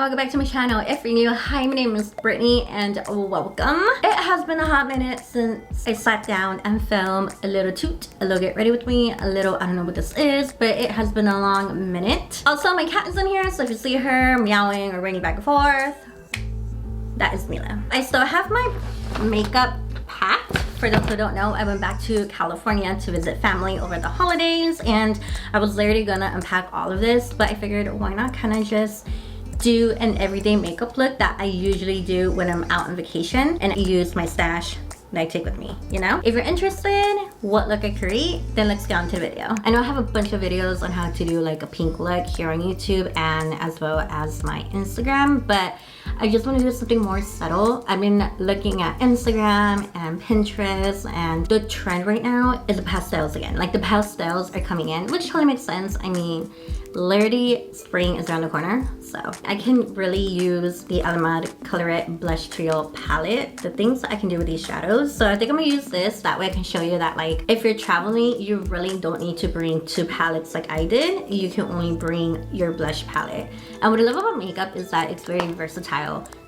welcome back to my channel. If you're new, hi, my name is Brittany and welcome. It has been a hot minute since I sat down and filmed a little toot, a little get ready with me, a little, I don't know what this is, but it has been a long minute. Also, my cat is in here, so if you see her meowing or running back and forth, that is Mila. I still have my makeup packed. For those who don't know, I went back to California to visit family over the holidays and I was literally gonna unpack all of this, but I figured why not kind of just do an everyday makeup look that I usually do when I'm out on vacation and use my stash that I take with me, you know? If you're interested what look I create, then let's get on to the video. I know I have a bunch of videos on how to do like a pink look here on YouTube and as well as my Instagram, but I just want to do something more subtle. I've been looking at Instagram and Pinterest, and the trend right now is the pastels again. Like the pastels are coming in, which totally makes sense. I mean, literally spring is around the corner, so I can really use the Alamad Colorette Blush Trio palette, the things that I can do with these shadows. So I think I'm gonna use this, that way I can show you that like if you're traveling, you really don't need to bring two palettes like I did. You can only bring your blush palette. And what I love about makeup is that it's very versatile.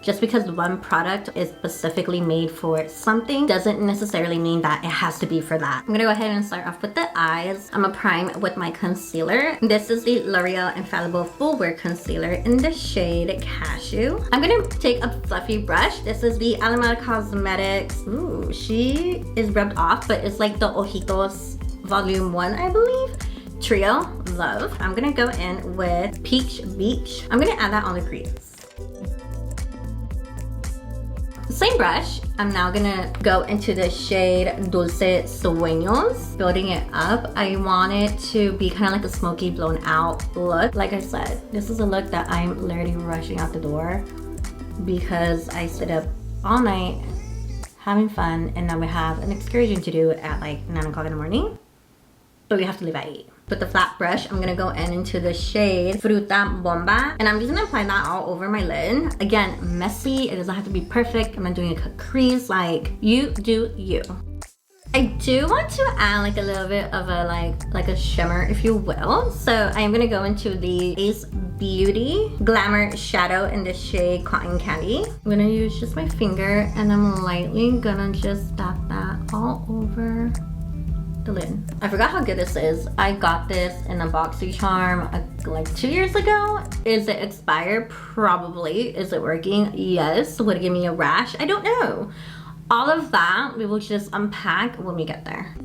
Just because one product is specifically made for something doesn't necessarily mean that it has to be for that. I'm gonna go ahead and start off with the eyes. I'm gonna prime with my concealer. This is the L'Oreal Infallible Full Wear Concealer in the shade Cashew. I'm gonna take a fluffy brush. This is the Alamad Cosmetics. Ooh, she is rubbed off, but it's like the Ojitos Volume 1, I believe. Trio Love. I'm gonna go in with Peach Beach. I'm gonna add that on the crease. Same brush, I'm now gonna go into the shade Dulce Sueños. Building it up, I want it to be kind of like a smoky blown out look. Like I said, this is a look that I'm literally rushing out the door because I stayed up all night having fun and now we have an excursion to do at like 9 o'clock in the morning. But we have to leave at 8. With the flat brush, I'm gonna go into the shade Fruta Bomba. And I'm just gonna apply that all over my lid. Again, messy, it doesn't have to be perfect. I'm not doing a cut crease, like you do you. I do want to add like a little bit of a like a shimmer, if you will. So I am gonna go into the Ace Beauty Glamour Shadow in the shade Cotton Candy. I'm gonna use just my finger and I'm lightly gonna just dab that all over the lid. I forgot how good this is. I got this in a BoxyCharm like 2 years ago. Is it expired? Probably. Is it working? Yes. Would it give me a rash? I don't know. All of that we will just unpack when we get there.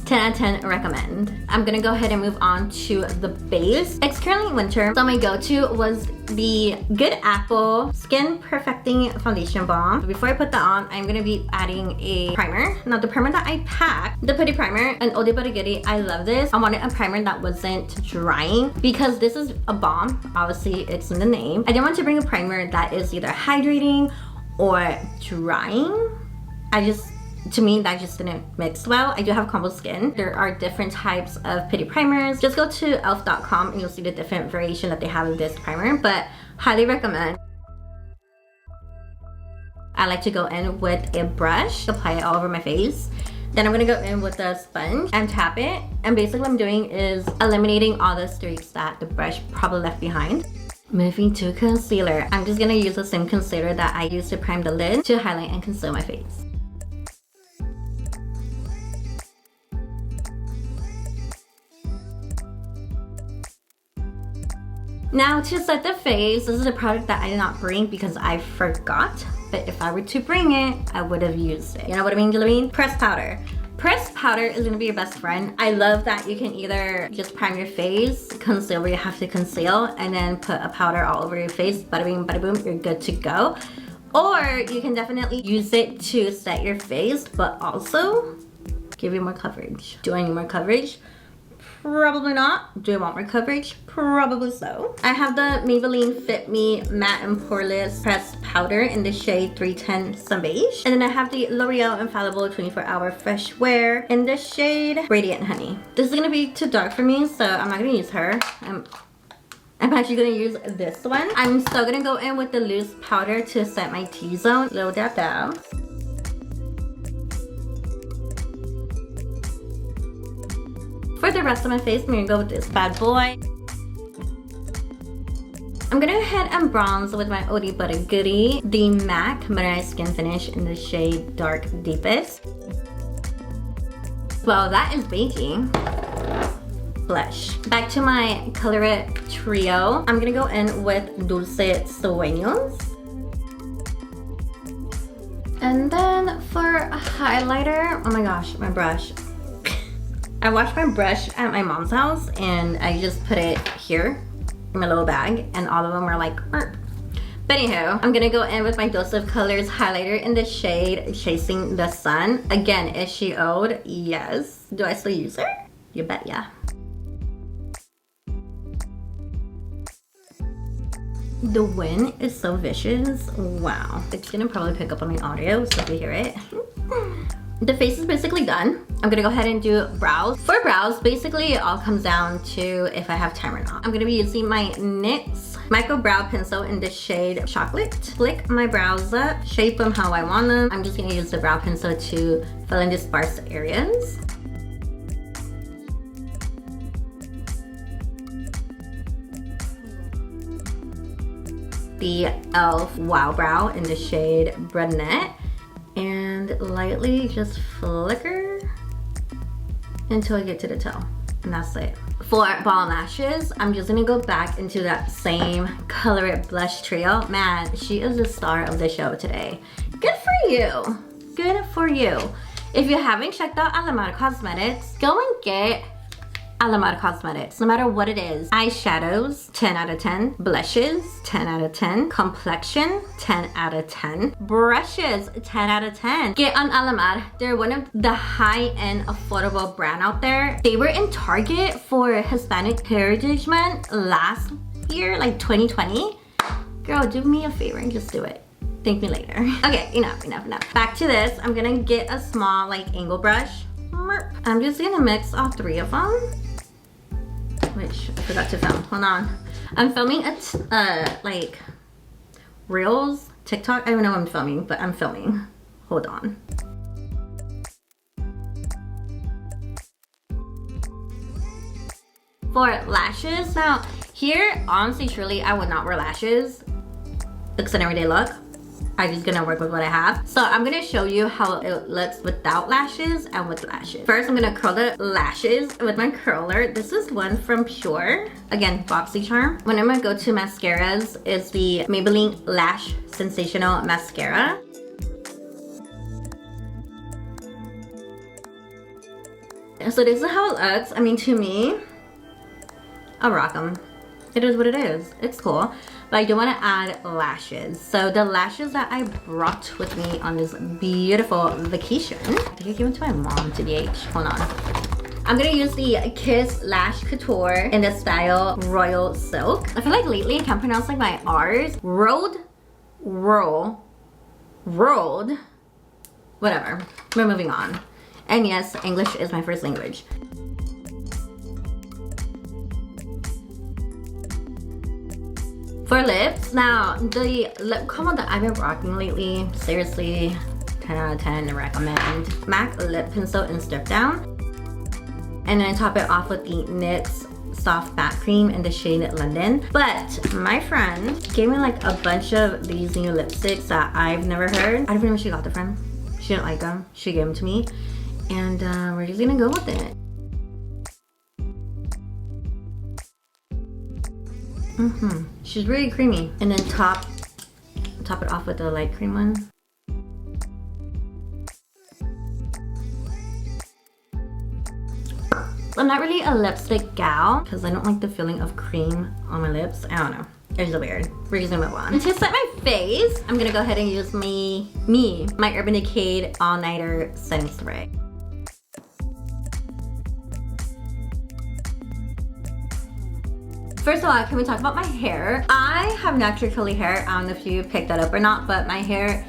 10 out of 10 recommend. I'm gonna go ahead and move on to the base. It's currently winter, so my go-to was the Good Apple Skin Perfecting Foundation Balm. But before I put that on, I'm gonna be adding a primer. Now the primer that I packed, the Putty Primer, an Oldie But a Goodie, I love this. I wanted a primer that wasn't drying because this is a balm. Obviously, it's in the name. I didn't want to bring a primer that is either hydrating or drying. To me, that just didn't mix well. I do have combo skin. There are different types of putty primers. Just go to elf.com and you'll see the different variation that they have of this primer, but highly recommend. I like to go in with a brush, apply it all over my face. Then I'm gonna go in with a sponge and tap it. And basically what I'm doing is eliminating all the streaks that the brush probably left behind. Moving to concealer. I'm just gonna use the same concealer that I used to prime the lid to highlight and conceal my face. Now to set the face, this is a product that I did not bring because I forgot. But if I were to bring it, I would have used it. You know what I mean? Pressed powder. Pressed powder is gonna be your best friend. I love that you can either just prime your face, conceal where you have to conceal, and then put a powder all over your face. Bada bing, bada boom, you're good to go. Or you can definitely use it to set your face, but also give you more coverage. Do I need more coverage? Probably not. Do I want more coverage? Probably so. I have the Maybelline Fit Me Matte and Poreless Pressed Powder in the shade 310 Sun Beige. And then I have the L'Oreal Infallible 24-Hour Fresh Wear in the shade Radiant Honey. This is gonna be too dark for me, so I'm not gonna use her. I'm actually gonna use this one. I'm still gonna go in with the loose powder to set my T-zone. Little dab dab. For the rest of my face, I'm gonna go with this bad boy. I'm gonna go ahead and bronze with my Oldie But a Goodie, the MAC Modernized Skin Finish in the shade Dark Deepest. Well, that is baking. Blush. Back to my Color It trio. I'm gonna go in with Dulce Sueños. And then for a highlighter, oh my gosh, my brush. I washed my brush at my mom's house and I just put it here in my little bag and all of them are like, But anywho, I'm gonna go in with my Dose of Colors highlighter in the shade Chasing the Sun. Again, is she old? Yes. Do I still use her? You bet, yeah. The wind is so vicious. Wow. It's gonna probably pick up on my audio, so if you hear it. The face is basically done. I'm gonna go ahead and do brows. For brows, basically it all comes down to if I have time or not. I'm gonna be using my NYX Micro Brow Pencil in the shade Chocolate. Flick my brows up, shape them how I want them. I'm just gonna use the brow pencil to fill in the sparse areas. The e.l.f. Wow Brow in the shade Brunette. And lightly just flicker until I get to the toe. And that's it. For ball lashes, I'm just gonna go back into that same Color It blush trio. Man, she is the star of the show today. Good for you. Good for you. If you haven't checked out Alamar Cosmetics, go and get Alamar Cosmetics, no matter what it is. Eyeshadows, 10 out of 10. Blushes, 10 out of 10. Complexion, 10 out of 10. Brushes, 10 out of 10. Get on Alamar. They're one of the high-end affordable brand out there. They were in Target for Hispanic Heritage Month last year, like 2020. Girl, do me a favor and just do it. Thank me later. Okay, enough. Back to this. I'm gonna get a small like angle brush. I'm just gonna mix all three of them. Which I forgot to film. Hold on. I'm filming like Reels, TikTok. I don't know what I'm filming, but I'm filming. Hold on. For lashes, now here, honestly, truly, I would not wear lashes. It's an everyday look. I'm just gonna work with what I have. So I'm gonna show you how it looks without lashes and with lashes. First, I'm gonna curl the lashes with my curler. This is one from Pure. Again, BoxyCharm. When I'm gonna go to mascaras, is the Maybelline Lash Sensational Mascara. So this is how it looks. I mean, to me, I'll rock them. It is what it is. It's cool. But I do want to add lashes. So the lashes that I brought with me on this beautiful vacation, I think I gave them to my mom to BH. Hold on. I'm gonna use the Kiss Lash Couture in the style Royal Silk. I feel like lately I can't pronounce like my R's. Rolled, whatever. We're moving on. And yes, English is my first language. For lips, now the lip combo that I've been rocking lately, seriously, 10 out of 10 recommend. MAC Lip Pencil in Strip Down. And then I top it off with the NYX Soft Matte Cream in the shade London. But my friend gave me like a bunch of these new lipsticks that I've never heard. I don't know where she got them from. She didn't like them. She gave them to me. And we're just gonna go with it. She's really creamy. And then top it off with the light cream one. I'm not really a lipstick gal because I don't like the feeling of cream on my lips. I don't know. It's weird. We're just gonna move on. And to set my face, I'm gonna go ahead and use my Urban Decay All Nighter Setting Spray. First of all, can we talk about my hair? I have natural curly hair. I don't know if you picked that up or not, but my hair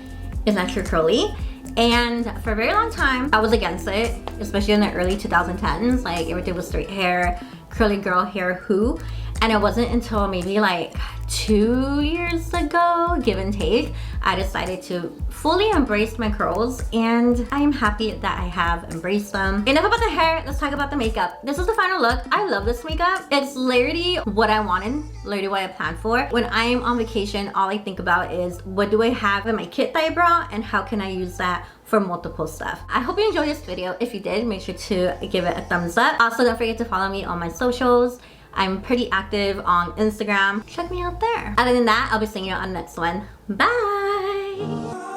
is natural curly. And for a very long time, I was against it, especially in the early 2010s. Like everything was straight hair, curly girl hair, who. And it wasn't until maybe like 2 years ago, give and take, I decided to fully embrace my curls, and I am happy that I have embraced them. Enough about the hair, let's talk about the makeup. This is the final look. I love this makeup. It's literally what I wanted, literally what I planned for. When I'm on vacation, all I think about is what do I have in my kit that I brought and how can I use that for multiple stuff. I hope you enjoyed this video. If you did, make sure to give it a thumbs up. Also, don't forget to follow me on my socials. I'm pretty active on Instagram. Check me out there. Other than that, I'll be seeing you on the next one. Bye!